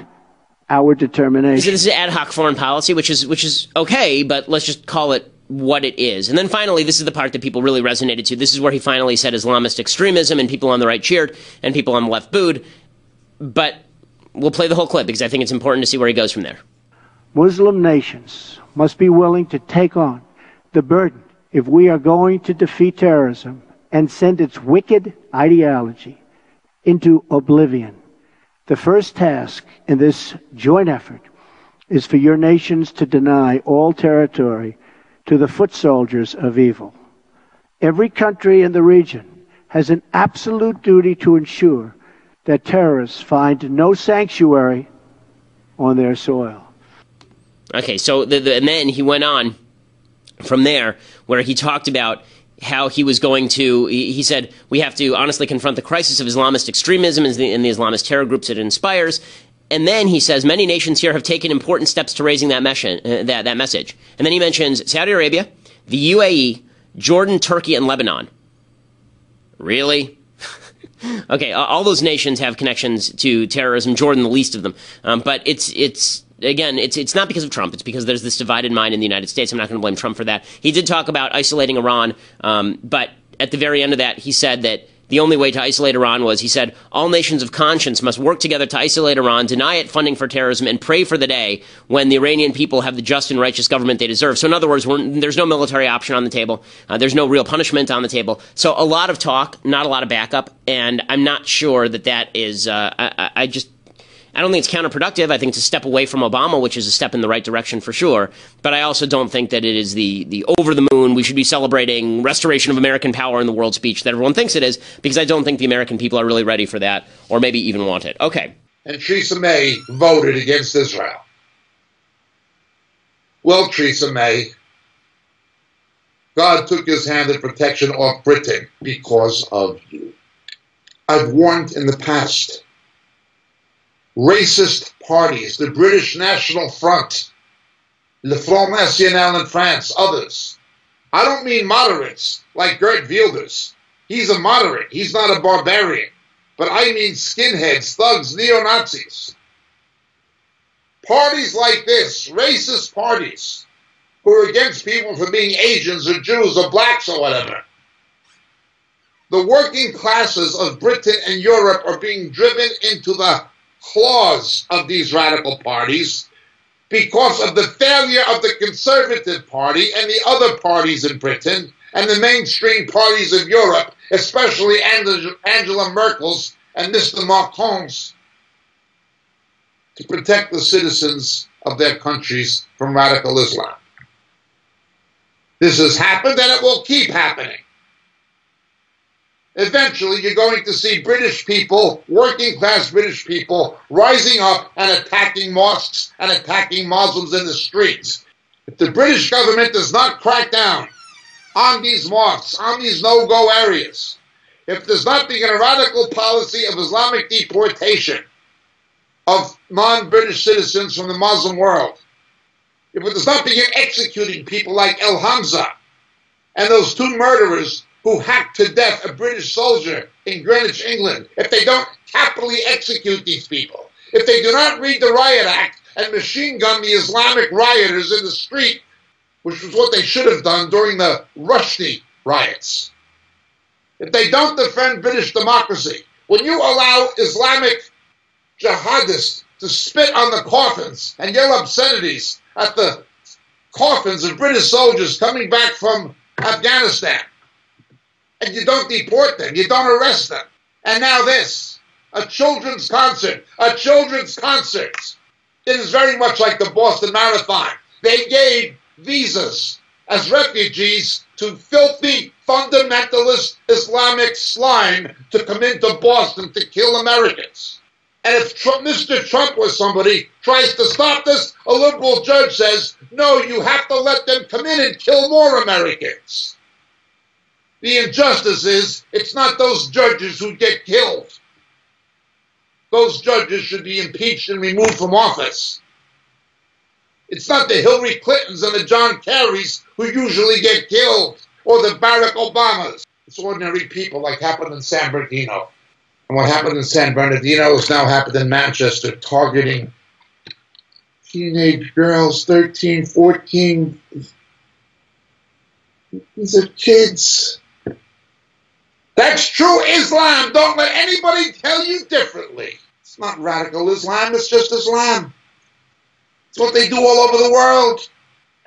our determination. This is ad hoc foreign policy, which is okay, but let's just call it what it is. And then finally, this is the part that people really resonated to. This is where he finally said Islamist extremism, and people on the right cheered, and people on the left booed. But we'll play the whole clip because I think it's important to see where he goes from there. Muslim nations must be willing to take on the burden if we are going to defeat terrorism and send its wicked ideology into oblivion. The first task in this joint effort is for your nations to deny all territory to the foot soldiers of evil. Every country in the region has an absolute duty to ensure that terrorists find no sanctuary on their soil. Okay, so and then he went on from there where he talked about how he was going to, he said, we have to honestly confront the crisis of Islamist extremism and the Islamist terror groups it inspires. And then he says many nations here have taken important steps to raising that message. And then he mentions Saudi Arabia, the UAE, Jordan, Turkey, and Lebanon. Really? Okay, all those nations have connections to terrorism, Jordan the least of them. But it's not because of Trump. It's because there's this divided mind in the United States. I'm not going to blame Trump for that. He did talk about isolating Iran, but at the very end of that, he said that the only way to isolate Iran was, he said, all nations of conscience must work together to isolate Iran, deny it funding for terrorism, and pray for the day when the Iranian people have the just and righteous government they deserve. So in other words, there's no military option on the table. There's no real punishment on the table. So a lot of talk, not a lot of backup, and I'm not sure that is, I don't think it's counterproductive. I think it's a step away from Obama, which is a step in the right direction for sure. But I also don't think that it is the over the moon, we should be celebrating restoration of American power in the world speech that everyone thinks it is, because I don't think the American people are really ready for that or maybe even want it. Okay. And Theresa May voted against Israel. Well, Theresa May, God took his hand of protection off Britain because of you. I've warned in the past. Racist parties, the British National Front, Le Front National in France, others. I don't mean moderates like Geert Wilders. He's a moderate. He's not a barbarian. But I mean skinheads, thugs, neo-Nazis. Parties like this, racist parties, who are against people for being Asians or Jews or blacks or whatever. The working classes of Britain and Europe are being driven into the claws of these radical parties because of the failure of the Conservative Party and the other parties in Britain and the mainstream parties of Europe, especially Angela Merkel's and Mr. Macron's, to protect the citizens of their countries from radical Islam. This has happened and it will keep happening. Eventually, you're going to see British people, working class British people, rising up and attacking mosques and attacking Muslims in the streets. If the British government does not crack down on these mosques, on these no-go areas, if there's not begin a radical policy of Islamic deportation of non-British citizens from the Muslim world, if it does not begin executing people like El Hamza and those two murderers who hacked to death a British soldier in Greenwich, England, if they don't capitally execute these people, if they do not read the Riot Act and machine gun the Islamic rioters in the street, which was what they should have done during the Rushdie riots, if they don't defend British democracy, when you allow Islamic jihadists to spit on the coffins and yell obscenities at the coffins of British soldiers coming back from Afghanistan. And you don't deport them, you don't arrest them. And now this, a children's concert, a children's concert. It is very much like the Boston Marathon. They gave visas as refugees to filthy, fundamentalist Islamic slime to come into Boston to kill Americans. And if Mr. Trump or somebody tries to stop this, a liberal judge says, no, you have to let them come in and kill more Americans. The injustice is, it's not those judges who get killed. Those judges should be impeached and removed from office. It's not the Hillary Clintons and the John Kerrys who usually get killed, or the Barack Obamas. It's ordinary people like happened in San Bernardino. And what happened in San Bernardino has now happened in Manchester, targeting teenage girls, 13, 14. These are kids. That's true Islam. Don't let anybody tell you differently. It's not radical Islam, it's just Islam. It's what they do all over the world.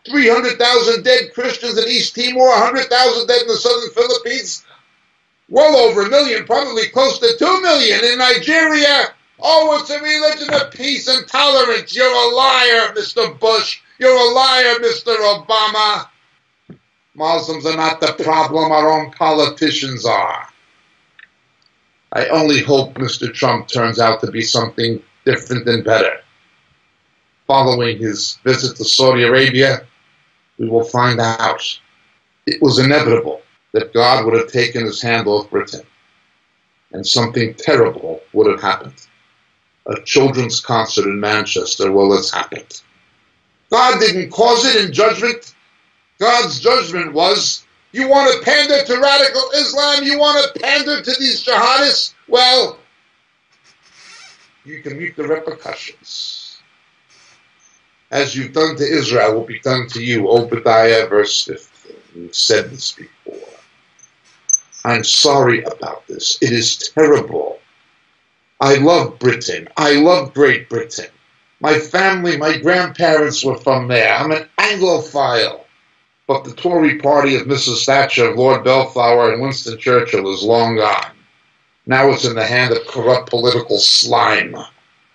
300,000 dead Christians in East Timor, 100,000 dead in the southern Philippines, well over 1 million, probably close to 2 million in Nigeria. Oh, it's a religion of peace and tolerance. You're a liar, Mr. Bush. You're a liar, Mr. Obama. Muslims are not the problem, our own politicians are. I only hope Mr. Trump turns out to be something different and better. Following his visit to Saudi Arabia, we will find out. It was inevitable that God would have taken his hand off Britain, and something terrible would have happened. A children's concert in Manchester, well, it's happened. God didn't cause it in judgment. God's judgment was, you want to pander to radical Islam? You want to pander to these jihadists? Well, you can reap the repercussions. As you've done to Israel will be done to you. Obadiah verse 15. We've said this before. I'm sorry about this. It is terrible. I love Britain. I love Great Britain. My family, my grandparents were from there. I'm an Anglophile. But the Tory party of Mrs. Thatcher, Lord Bellflower, and Winston Churchill is long gone. Now it's in the hand of corrupt political slime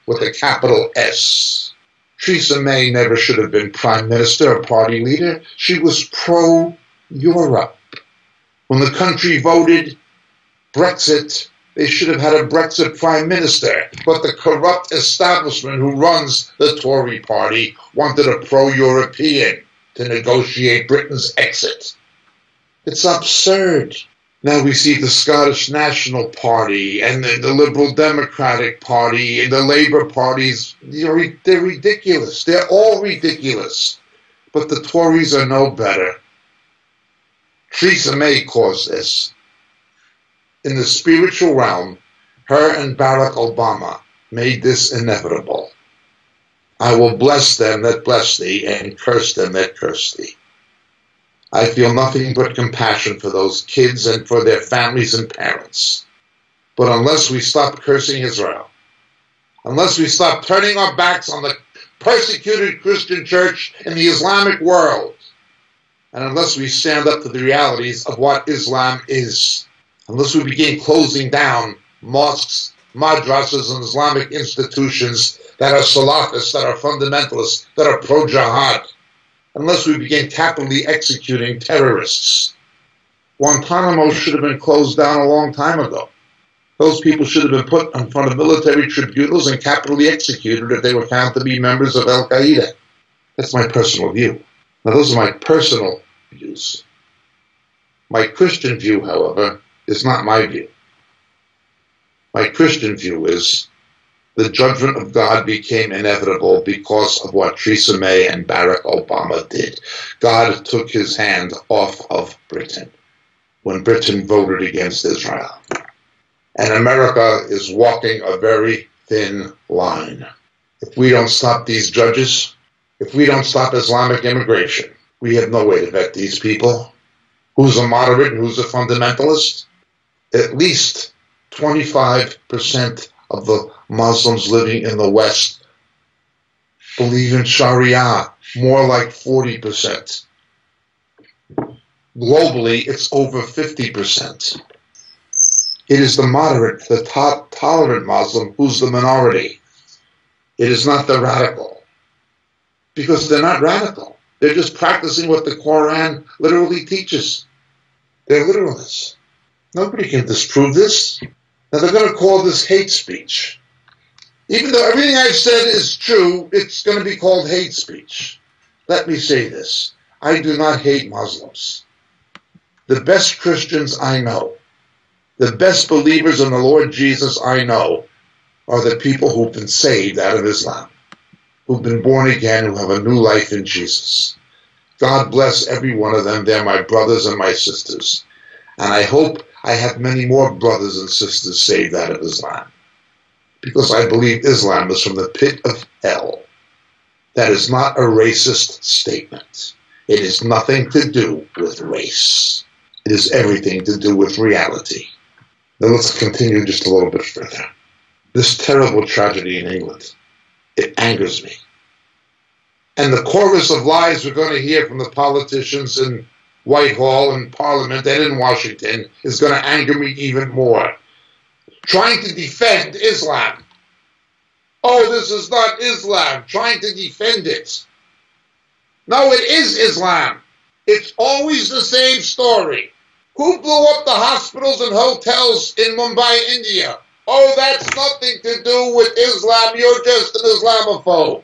with a capital S. Theresa May never should have been prime minister or party leader. She was pro-Europe. When the country voted Brexit, they should have had a Brexit prime minister. But the corrupt establishment who runs the Tory party wanted a pro-European to negotiate Britain's exit. It's absurd. Now we see the Scottish National Party and the Liberal Democratic Party and the Labour parties. They're ridiculous. They're all ridiculous. But the Tories are no better. Theresa May caused this. In the spiritual realm, her and Barack Obama made this inevitable. I will bless them that bless thee, and curse them that curse thee. I feel nothing but compassion for those kids and for their families and parents. But unless we stop cursing Israel, unless we stop turning our backs on the persecuted Christian church in the Islamic world, and unless we stand up to the realities of what Islam is, unless we begin closing down mosques, madrasas, and Islamic institutions that are Salafists, that are fundamentalists, that are pro-jihad, unless we begin capitally executing terrorists. Guantanamo should have been closed down a long time ago. Those people should have been put in front of military tribunals and capitally executed if they were found to be members of Al-Qaeda. That's my personal view. Now, those are my personal views. My Christian view, however, is not my view. My Christian view is the judgment of God became inevitable because of what Theresa May and Barack Obama did. God took his hand off of Britain when Britain voted against Israel. And America is walking a very thin line. If we don't stop these judges, if we don't stop Islamic immigration, we have no way to vet these people. Who's a moderate and who's a fundamentalist? At least 25% of the Muslims living in the West believe in Sharia, more like 40%. Globally, it's over 50%. It is the moderate, the tolerant Muslim who's the minority. It is not the radical. Because they're not radical. They're just practicing what the Quran literally teaches. They're literalists. Nobody can disprove this. Now they're going to call this hate speech. Even though everything I've said is true, it's going to be called hate speech. Let me say this. I do not hate Muslims. The best Christians I know, the best believers in the Lord Jesus I know, are the people who've been saved out of Islam, who've been born again, who have a new life in Jesus. God bless every one of them. They're my brothers and my sisters. And I hope I have many more brothers and sisters saved out of Islam, because I believe Islam is from the pit of hell. That is not a racist statement. It has nothing to do with race. It is everything to do with reality. Now let's continue just a little bit further. This terrible tragedy in England, it angers me. And the chorus of lies we're going to hear from the politicians in Whitehall and Parliament and in Washington is going to anger me even more. Trying to defend Islam. Oh, this is not Islam. Trying to defend it. No, it is Islam. It's always the same story. Who blew up the hospitals and hotels in Mumbai, India? Oh, that's nothing to do with Islam. You're just an Islamophobe.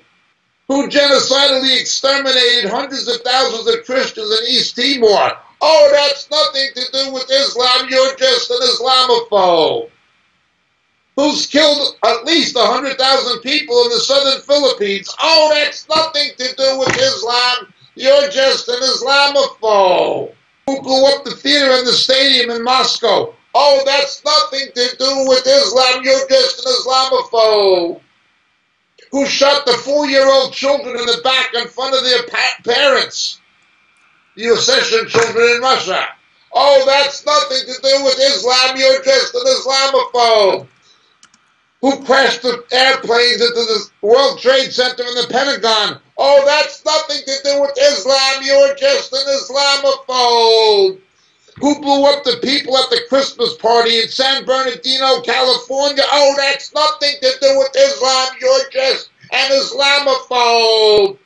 Who genocidally exterminated hundreds of thousands of Christians in East Timor? Oh, that's nothing to do with Islam. You're just an Islamophobe. Who's killed at least 100,000 people in the southern Philippines? Oh, that's nothing to do with Islam. You're just an Islamophobe. Who blew up the theater and the stadium in Moscow? Oh, that's nothing to do with Islam. You're just an Islamophobe. Who shot the 4-year-old children in the back in front of their parents? The Ossetian children in Russia. Oh, that's nothing to do with Islam. You're just an Islamophobe. Who crashed the airplanes into the World Trade Center and the Pentagon? Oh, that's nothing to do with Islam. You're just an Islamophobe. Who blew up the people at the Christmas party in San Bernardino, California? Oh, that's nothing to do with Islam. You're just an Islamophobe.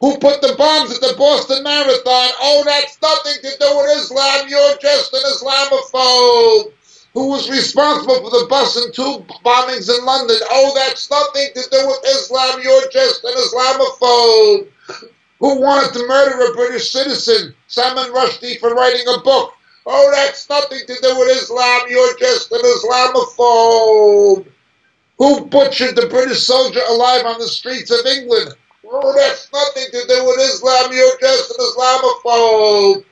Who put the bombs at the Boston Marathon? Oh, that's nothing to do with Islam. You're just an Islamophobe. Who was responsible for the bus and tube bombings in London? Oh, that's nothing to do with Islam. You're just an Islamophobe. Who wanted to murder a British citizen, Salman Rushdie, for writing a book? Oh, that's nothing to do with Islam. You're just an Islamophobe. Who butchered the British soldier alive on the streets of England? Oh, that's nothing to do with Islam. You're just an Islamophobe.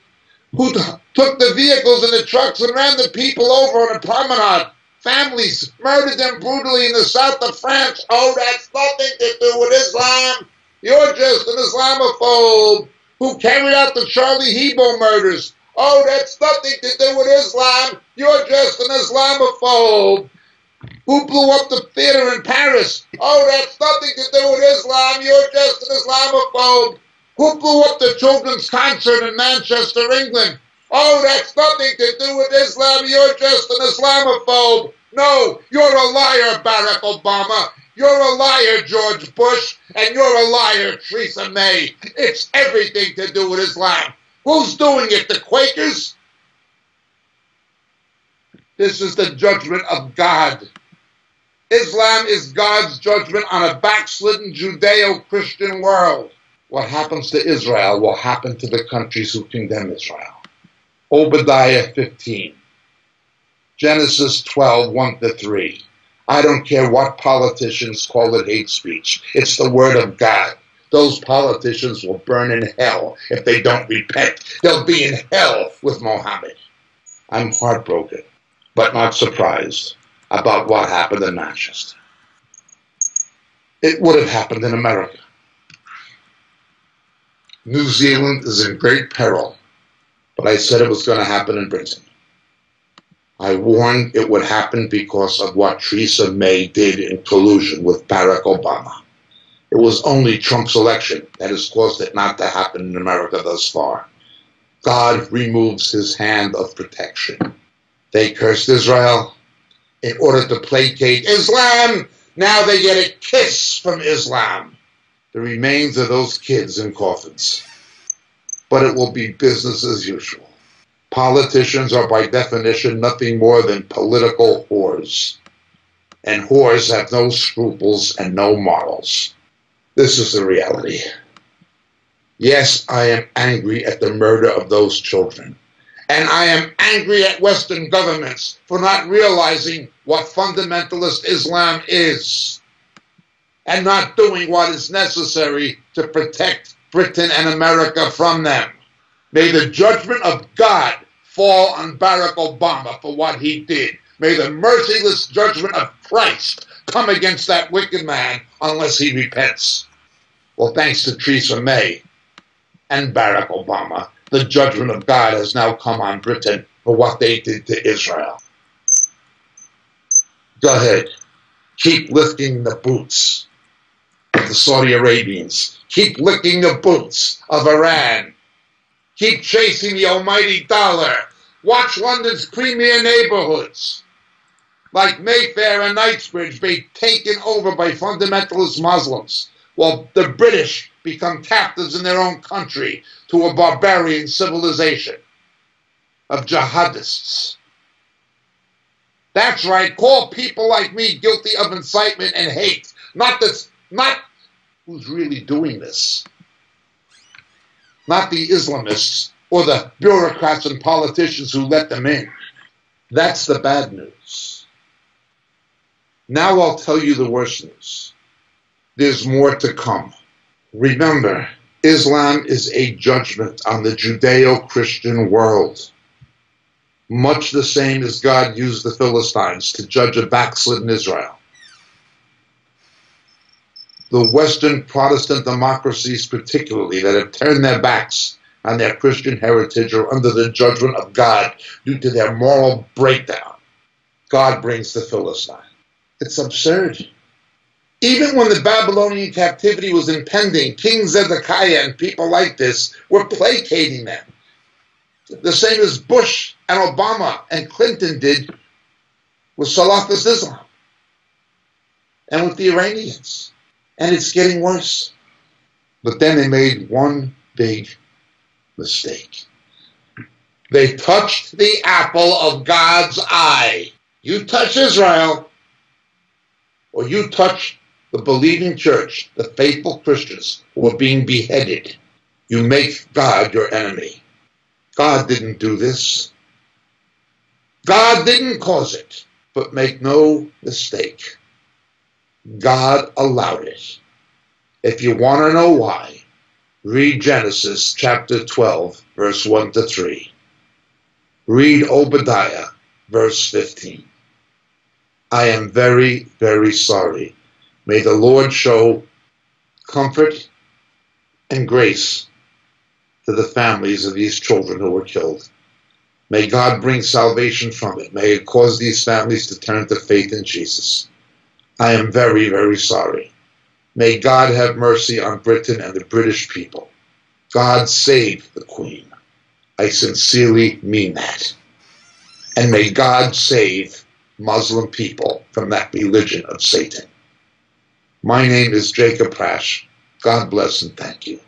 Who took the vehicles and the trucks and ran the people over on a promenade? Families, murdered them brutally in the south of France. Oh, that's nothing to do with Islam. You're just an Islamophobe. Who carried out the Charlie Hebdo murders? Oh, that's nothing to do with Islam. You're just an Islamophobe. Who blew up the theater in Paris? Oh, that's nothing to do with Islam. You're just an Islamophobe. Who blew up the children's concert in Manchester, England? Oh, that's nothing to do with Islam. You're just an Islamophobe. No, you're a liar, Barack Obama. You're a liar, George Bush. And you're a liar, Theresa May. It's everything to do with Islam. Who's doing it? The Quakers? This is the judgment of God. Islam is God's judgment on a backslidden Judeo-Christian world. What happens to Israel will happen to the countries who condemn Israel. Obadiah 15. Genesis 12, 1-3. I don't care what politicians call it hate speech. It's the word of God. Those politicians will burn in hell if they don't repent. They'll be in hell with Mohammed. I'm heartbroken, but not surprised about what happened in Manchester. It would have happened in America. New Zealand is in great peril, but I said it was going to happen in Britain. I warned it would happen because of what Theresa May did in collusion with Barack Obama. It was only Trump's election that has caused it not to happen in America thus far. God removes his hand of protection. They cursed Israel in order to placate Islam. Now they get a kiss from Islam. The remains of those kids in coffins. But it will be business as usual. Politicians are by definition nothing more than political whores. And whores have no scruples and no morals. This is the reality. Yes, I am angry at the murder of those children. And I am angry at Western governments for not realizing what fundamentalist Islam is and not doing what is necessary to protect Britain and America from them. May the judgment of God fall on Barack Obama for what he did. May the merciless judgment of Christ come against that wicked man unless he repents. Well, thanks to Theresa May and Barack Obama, the judgment of God has now come on Britain for what they did to Israel. Go ahead. Keep lifting the boots of the Saudi Arabians. Keep licking the boots of Iran. Keep chasing the almighty dollar. Watch London's premier neighborhoods, like Mayfair and Knightsbridge, be taken over by fundamentalist Muslims, while the British become captives in their own country to a barbarian civilization of jihadists. That's right, call people like me guilty of incitement and hate. Not who's really doing this. Not the Islamists or the bureaucrats and politicians who let them in. That's the bad news. Now I'll tell you the worst news. There's more to come. Remember, Islam is a judgment on the Judeo-Christian world. Much the same as God used the Philistines to judge a backslidden Israel. The Western Protestant democracies particularly that have turned their backs on their Christian heritage are under the judgment of God due to their moral breakdown. God brings the Philistine. It's absurd. Even when the Babylonian captivity was impending, King Zedekiah and people like this were placating them. The same as Bush and Obama and Clinton did with Salafist Islam and with the Iranians. And it's getting worse. But then they made one big mistake. They touched the apple of God's eye. You touch Israel, or you touch the believing church, the faithful Christians who are being beheaded, you make God your enemy. God didn't do this. God didn't cause it. But make no mistake, God allowed it. If you want to know why, read Genesis chapter 12, verse 1 to 3. Read Obadiah, verse 15. I am very, very sorry. May the Lord show comfort and grace to the families of these children who were killed. May God bring salvation from it. May it cause these families to turn to faith in Jesus. I am very, very sorry. May God have mercy on Britain and the British people. God save the Queen. I sincerely mean that. And may God save Muslim people from that religion of Satan. My name is Jacob Prasch. God bless and thank you.